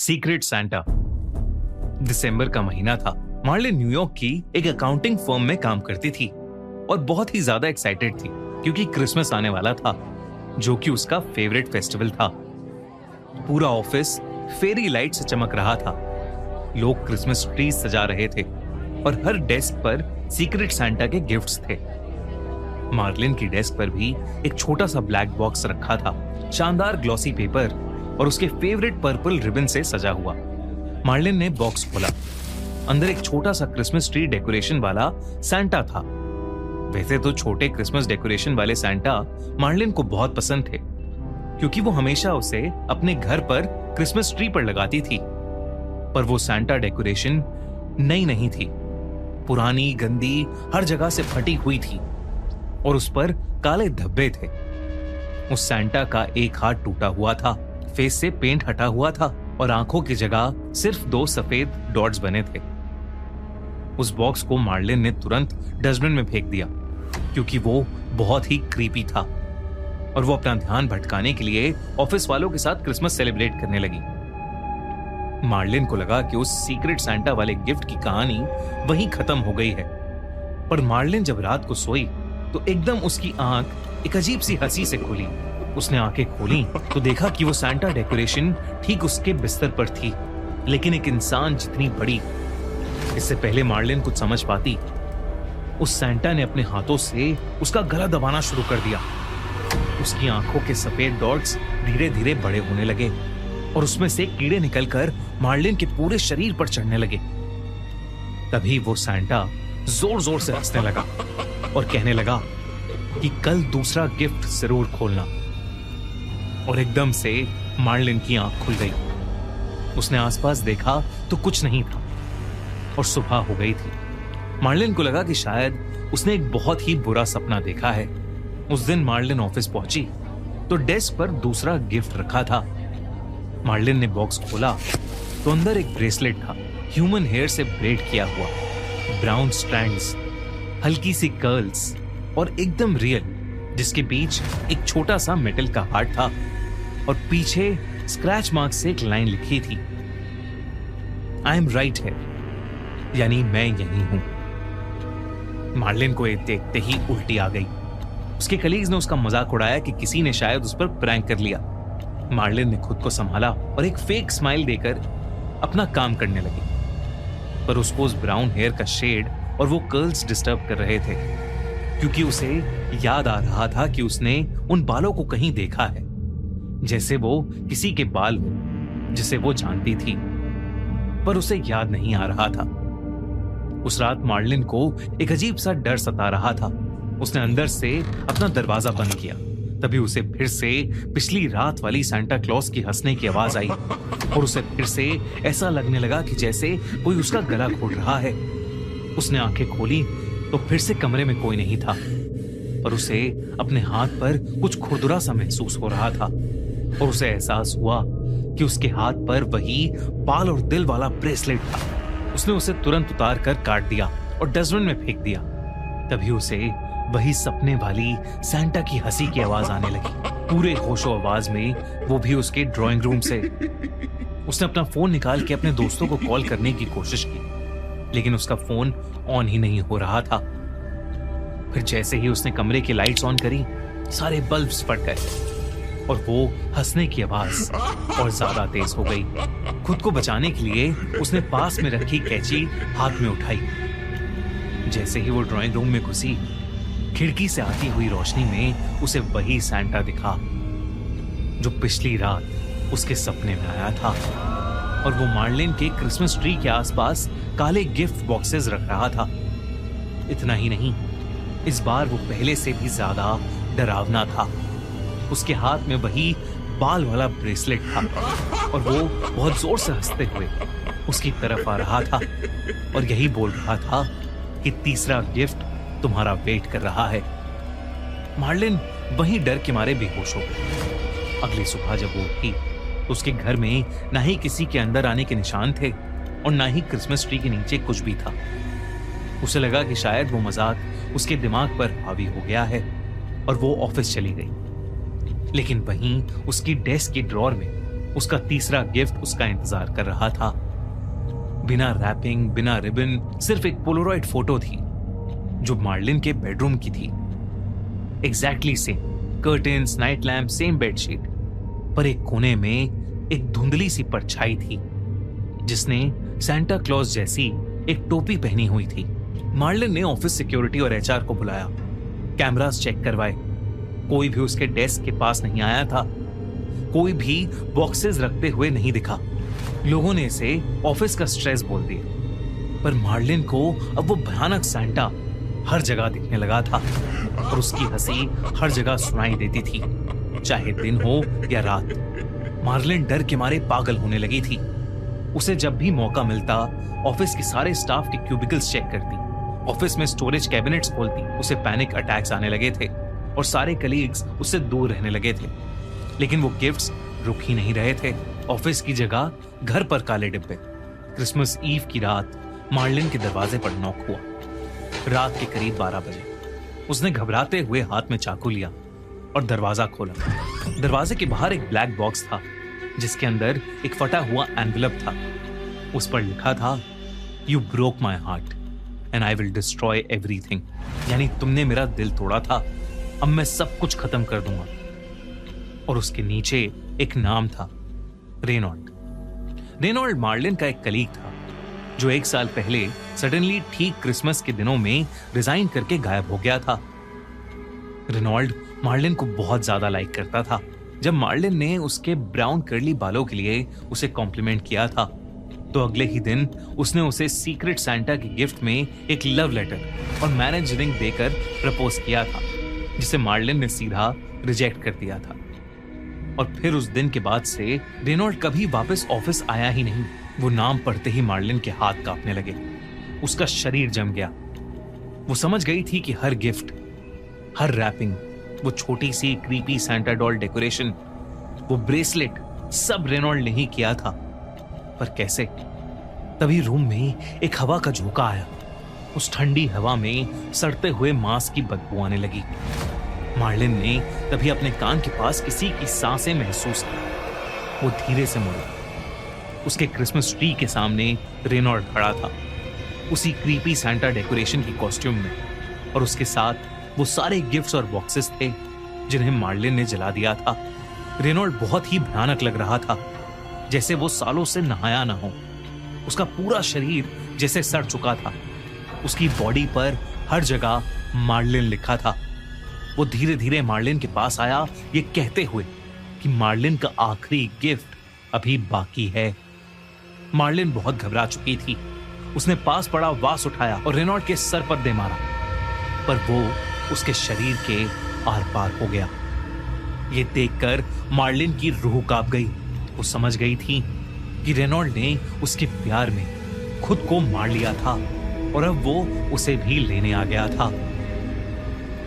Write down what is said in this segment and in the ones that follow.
Secret Santa. दिसंबर का महीना था। मार्लिन न्यूयॉर्क की एक अकाउंटिंग फर्म में काम करती थी और बहुत ही ज्यादा एक्साइटेड थी क्योंकि क्रिसमस आने वाला था, जो कि उसका फेवरेट फेस्टिवल था। पूरा ऑफिस फेरी लाइट से चमक रहा था। लोग क्रिसमस ट्री सजा रहे थे और हर डेस्क पर सीक्रेट सैंटा के गिफ्ट्स थे। मार्लिन की डेस्क पर भी एक छोटा सा ब्लैक बॉक्स रखा था, शानदार ग्लॉसी पेपर और उसके फेवरेट पर्पल रिबन से सजा हुआ। मार्लिन ने बॉक्स खोला। अंदर एक छोटा सा क्रिसमस ट्री डेकोरेशन वाला सैंटा था। वैसे तो छोटे क्रिसमस डेकोरेशन वाले सैंटा मार्लिन को बहुत पसंद थे, क्योंकि वो हमेशा उसे अपने घर पर क्रिसमस ट्री पर लगाती थी। पर वो सैंटा डेकोरेशन नई नहीं थी, पुरानी, गंदी, हर जगह से फटी हुई थी और उस पर काले धब्बे थे। उस सैंटा का एक हाथ टूटा हुआ था, फेस से पेंट हटा हुआ था और आंखों की जगह सिर्फ 2 सफेद डॉट्स बने थे। उस बॉक्स को मार्लिन ने तुरंत डस्टबिन में फेंक दिया, क्योंकि वो बहुत ही क्रीपी था और वो अपना ध्यान भटकाने के लिए ऑफिस वालों के साथ क्रिसमस सेलिब्रेट करने लगी। मार्लिन को लगा कि उस सीक्रेट सैंटा वाले गिफ्ट की कहानी वहीं खत्म हो गई है। पर मार्लिन जब रात को सोई तो एकदम उसकी आंख एक अजीब सी हंसी से खुली। उसने आंखें खोली तो देखा कि वो सैंटा डेकोरेशन ठीक उसके बिस्तर पर थी, लेकिन एक इंसान जितनी बड़ी। इससे पहले मार्लिन कुछ समझ पाती, उस सैंटा ने अपने हाथों से उसका गला दबाना शुरू कर दिया। उसकी आंखों के सफेद डॉट्स धीरे धीरे बड़े होने लगे और उसमें से कीड़े निकलकर मार्लिन के पूरे शरीर पर चढ़ने लगे। तभी वो सैंटा जोर जोर से हंसने लगा और कहने लगा कि कल दूसरा गिफ्ट जरूर खोलना। और एकदम से मार्लिन की आंख खुल गई। उसने आसपास देखा तो कुछ नहीं था और सुबह हो गई थी। मार्लिन को लगा कि शायद उसने एक बहुत ही बुरा सपना देखा है। उस दिन मार्लिन ऑफिस पहुंची तो डेस्क पर दूसरा गिफ्ट रखा था। मार्लिन ने बॉक्स खोला तो अंदर एक ब्रेसलेट था, ह्यूमन हेयर से ब्रेड किया हुआ, ब्राउन स्ट्रैंड्स, हल्की सी कर्ल्स और एकदम रियल, जिसके बीच एक छोटा सा मेटल का हार्ट था और पीछे स्क्रैच मार्क से एक लाइन लिखी थी, आई एम राइट है, यानी मैं यही हूं। मार्लिन को ये देखते ही उल्टी आ गई। उसके कलीग्स ने उसका मजाक उड़ाया कि किसी ने शायद उस पर प्रैंक कर लिया। मार्लिन ने खुद को संभाला और एक फेक स्माइल देकर अपना काम करने लगी। पर उसको उस ब्राउन हेयर का शेड और वो कर्ल्स डिस्टर्ब कर रहे थे, क्योंकि उसे याद आ रहा था कि उसने उन बालों को कहीं देखा है, जैसे वो किसी के बाल हो जिसे वो जानती थी, पर उसे याद नहीं आ रहा था। उस रात मार्लिन को एक अजीब सा डर सता रहा था। उसने अंदर से अपना दरवाजा बंद किया। तभी उसे फिर से पिछली रात वाली सांता क्लॉज की हंसने की आवाज आई और उसे फिर से ऐसा लगने लगा कि जैसे कोई उसका गला घोट रहा है। उसने आंखें खोली तो फिर से कमरे में कोई नहीं था, पर उसे अपने हाथ पर कुछ खुरदुरा सा महसूस हो रहा था और उसे एहसास हुआ कि उसके हाथ पर वही बाल और दिल वाला ब्रेसलेट था। उसने उसे तुरंत उतार कर काट दिया और डस्टबिन में फेंक दिया। तभी उसे वही सपने वाली सैंटा की हंसी की आवाज आने लगी, पूरे होशो आवाज में, वो भी उसके ड्राइंग रूम से। उसने अपना फोन निकाल के अपने दोस्तों को कॉल करने की कोशिश की, लेकिन उसका फोन ऑन ही नहीं हो रहा था। फिर जैसे ही उसने कमरे की लाइट्स ऑन करी, सारे बल्ब्स फट गए और वो हंसने की आवाज और ज्यादा तेज हो गई। खुद को बचाने के लिए उसने पास में रखी कैंची हाथ में उठाई। जैसे ही वो ड्राइंग रूम में घुसी, खिड़की से आती हुई रोशनी में उसे वही सैंटा दिखा जो पिछली रात उसके सपने में आया था, और वो मार्लिन के क्रिसमस ट्री के आसपास काले गिफ्ट बॉक्सेस रख रहा था। इतना ही नहीं, इस बार वो पहले से भी ज्यादा डरावना था। उसके हाथ में वही बाल वाला ब्रेसलेट था और वो बहुत जोर से हंसते हुए उसकी तरफ आ रहा था और यही बोल रहा था कि तीसरा गिफ्ट तुम्हारा वेट कर रहा है। मार्लिन वहीं डर के मारे बेहोश हो गई। अगली सुबह जब वो उठी तो उसके घर में ना ही किसी के अंदर आने के निशान थे और ना ही क्रिसमस ट्री के नीचे कुछ भी था। उसे लगा कि शायद वो मजाक उसके दिमाग पर हावी हो गया है और वो ऑफिस चली गई। लेकिन वहीं उसकी डेस्क के ड्रॉर में उसका तीसरा गिफ्ट उसका इंतजार कर रहा था। बिना रैपिंग, बिना रिबन, सिर्फ एक पोलोरॉइड फोटो थी जो मार्लिन के बेडरूम की थी। Exactly same curtains, night lamp, same bedsheet, पर एक कोने में एक धुंधली सी परछाई थी जिसने सैंटा क्लॉज जैसी एक टोपी पहनी हुई थी। मार्लिन ने ऑफिस सिक्योरिटी और एचआर को बुलाया, कैमरास चेक करवाए। कोई भी उसके डेस्क के पास नहीं आया था, कोई भी बॉक्सेस रखते हुए नहीं दिखा। लोगों ने इसे ऑफिस का स्ट्रेस बोल दिया, पर मार्लिन को अब वो भयानक सैंटा हर जगह दिखने लगा था और उसकी हंसी हर जगह सुनाई देती थी, चाहे दिन हो या रात। मार्लिन डर के मारे पागल होने लगी थी। उसे जब भी मौका मिलता ऑफिस के सारे स्टाफ के क्यूबिकल्स चेक करती, ऑफिस में स्टोरेज कैबिनेट्स खोलती। उसे पैनिक अटैक्स आने लगे थे और सारे कलीग्स उससे दूर रहने लगे थे। लेकिन वो गिफ्ट्स रुक ही नहीं रहे थे। ऑफिस की जगह घर पर काले डिब्बे। क्रिसमस ईव की रात मार्लिन के दरवाजे पर नॉक हुआ। रात के करीब 12 बजे उसने घबराते हुए हाथ में चाकू लिया और दरवाजा खोला। दरवाजे के बाहर एक ब्लैक बॉक्स था जिसके अंदर एक फटा हुआ एनवेलप था। उस पर लिखा था, you broke my heart and I will destroy everything. यानी तुमने मेरा दिल तोड़ा था, अब मैं सब कुछ खत्म कर दूंगा। और उसके नीचे एक नाम था, रेनॉल्ड। रेनॉल्ड मार्लिन का एक कलीग था जो 1 साल पहले सडनली ठीक क्रिसमस के दिनों में रिजाइन करके गायब हो गया था। रेनॉल्ड मार्लिन को बहुत ज्यादा लाइक करता था। जब मार्लिन ने उसके ब्राउन कर्ली बालों के लिए उसे कॉम्प्लीमेंट किया था तो अगले ही दिन उसने उसे सीक्रेट सैंटा की गिफ्ट में एक लव लेटर और मैरिज रिंग देकर प्रपोज किया था, जिसे मार्लिन ने सीधा रिजेक्ट कर दिया था। और फिर उस दिन के बाद से रेनॉल्ड कभी वापस ऑफिस आया ही नहीं। वो नाम पढ़ते ही मार्लिन के हाथ कांपने लगे, उसका शरीर जम गया। वो समझ गई थी कि हर गिफ्ट, हर रैपिंग, वो छोटी सी क्रीपी सैंटा डॉल डेकोरेशन, वो ब्रेसलेट, सब रेनॉल्ड ने ही किया था। पर कैसे? तभी रूम में एक हवा का झोंका आया। उस ठंडी हवा में सड़ते हुए मांस की बदबू आने लगी। मार्लिन ने तभी अपने कान के पास किसी की सांसें महसूस की। वो धीरे से मुड़ा। उसके क्रिसमस ट्री के सामने रेनॉल्ड खड़ा था, उसी क्रीपी सैंटा डेकोरेशन की कॉस्ट्यूम में, और उसके साथ वो सारे गिफ्ट्स और बॉक्सेस थे जिन्हें मार्लिन ने जला दिया था। रेनॉल्ड बहुत ही भयानक लग रहा था, जैसे वो सालों से नहाया ना हो। उसका पूरा शरीर जैसे सड़ चुका था। उसकी बॉडी पर हर जगह मार्लिन लिखा था। वो धीरे धीरे मार्लिन के पास आया, ये कहते हुए कि मार्लिन का आखिरी गिफ्ट अभी बाकी है। मार्लिन बहुत घबरा चुकी थी। उसने पास पड़ा वास उठाया और रेनॉल्ड के सर पर दे मारा, पर वो उसके शरीर के आर पार हो गया। ये देखकर मार्लिन की रूह कांप गई। वो समझ गई थी कि रेनॉल्ड ने उसके प्यार में खुद को मार लिया था और अब वो उसे भी लेने आ गया था।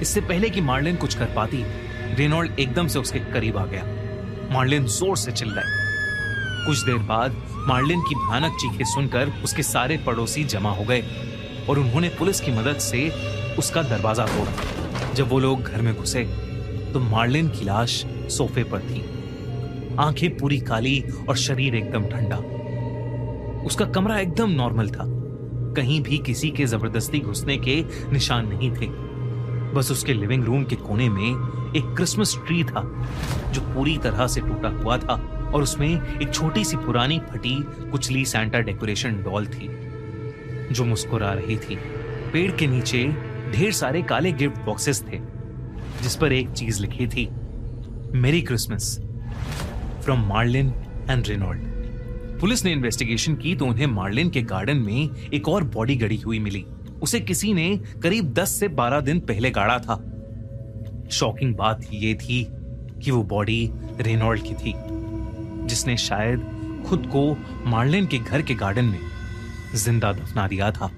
इससे पहले कि मार्लिन कुछ कर पाती, रेनॉल्ड एकदम से उसके करीब आ गया। मार्लिन जोर से चिल्लाई। कुछ देर बाद मार्लिन की भयानक चीखें सुनकर उसके सारे पड़ोसी जमा हो गए और उन्होंने पुलिस की मदद से उसका दरवाजा तोड़ा। जब वो लोग घर में घुसे तो मार्लिन की लाश सोफे पर थी, आंखें पूरी काली और शरीर एकदम ठंडा। उसका कमरा एकदम नॉर्मल था, कहीं भी किसी के जबरदस्ती घुसने के निशान नहीं थे। बस उसके लिविंग रूम के कोने में एक क्रिसमस ट्री था जो पूरी तरह से टूटा हुआ था और उसमें एक छोटी सी पुरानी फटी कुचली सैंटा डेकोरेशन डॉल थी जो मुस्कुरा रही थी। पेड़ के नीचे ढेर सारे काले गिफ्ट बॉक्सेस थे जिस पर एक चीज लिखी थी, merry Christmas from Marlin and Reynold. Police ने इन्वेस्टिगेशन की तो उन्हें मार्लिन के गार्डन में एक और बॉडी गड़ी हुई मिली। उसे किसी ने करीब 10 से 12 दिन पहले गाड़ा था। शॉकिंग बात ये थी कि वो बॉडी रेनॉल्ड की थी, जिसने शायद खुद को मार्लिन के घर के गार्डन में जिंदा दफना दिया था।